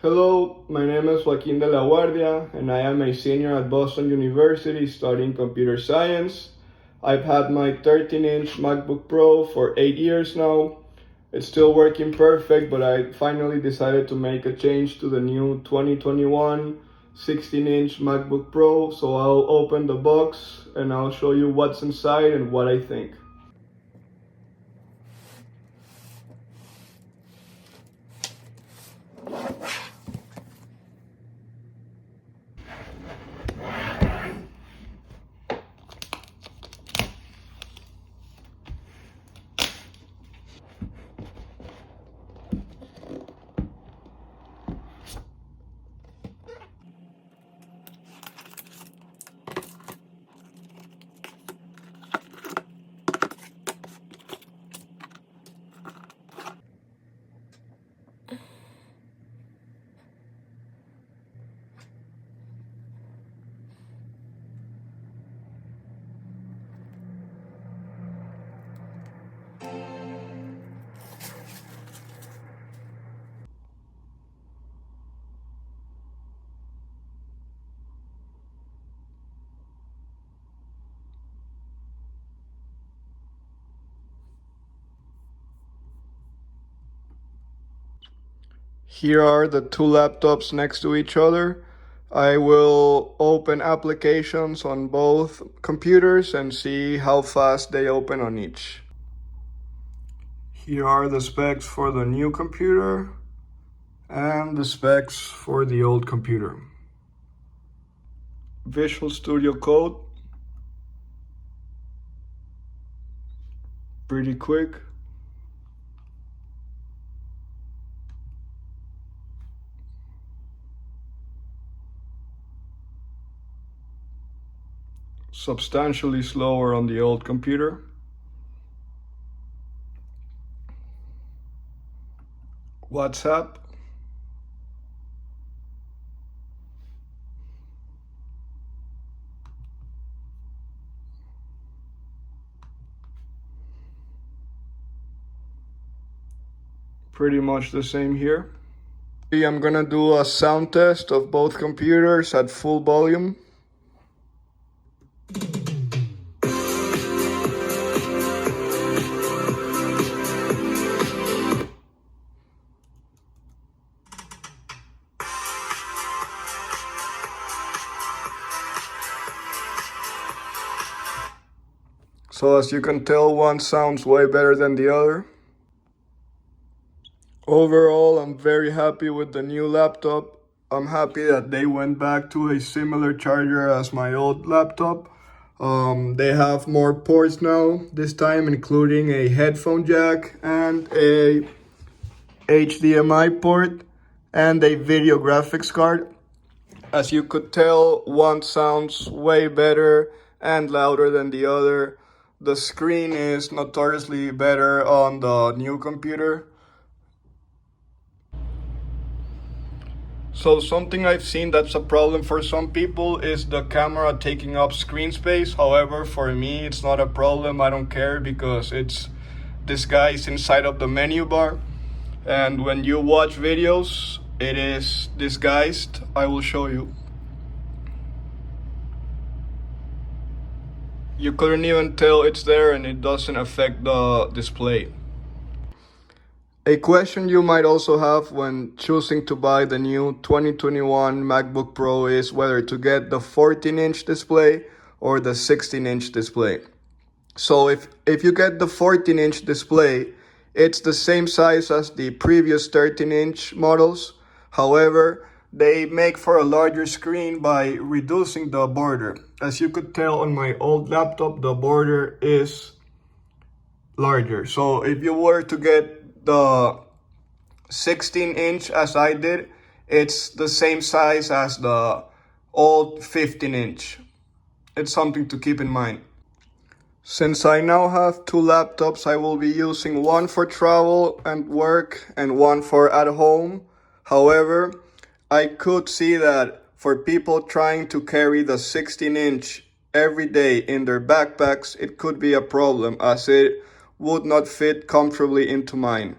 Hello, my name is Joaquin de la Guardia, and I am a senior at Boston University studying computer science. I've had my 13-inch MacBook Pro for 8 years now. It's still working perfect, but I finally decided to make a change to the new 2021 16-inch MacBook Pro, so I'll open the box and I'll show you what's inside and what I think. Here are the two laptops next to each other. I will open applications on both computers and see how fast they open on each. Here are the specs for the new computer and the specs for the old computer. Visual Studio Code. Pretty quick. Substantially slower on the old computer. WhatsApp. Pretty much the same here. I'm gonna do a sound test of both computers at full volume. So as you can tell, one sounds way better than the other. Overall, I'm very happy with the new laptop. I'm happy that they went back to a similar charger as my old laptop. They have more ports now, this time including a headphone jack and a HDMI port and a video graphics card. As you could tell, one sounds way better and louder than the other. The screen is notoriously better on the new computer. So something I've seen that's a problem for some people is the camera taking up screen space. However, for me, it's not a problem. I don't care because it's disguised inside of the menu bar. And when you watch videos, it is disguised. I will show you. You couldn't even tell it's there and it doesn't affect the display. A question you might also have when choosing to buy the new 2021 MacBook Pro is whether to get the 14-inch display or the 16-inch display. So if you get the 14-inch display, it's the same size as the previous 13-inch models. However, they make for a larger screen by reducing the border. As you could tell on my old laptop, the border is larger. So if you were to get the 16-inch as I did, it's the same size as the old 15-inch. It's something to keep in mind. Since I now have two laptops, I will be using one for travel and work and one for at home. However, I could see that for people trying to carry the 16-inch every day in their backpacks, it could be a problem as it would not fit comfortably into mine.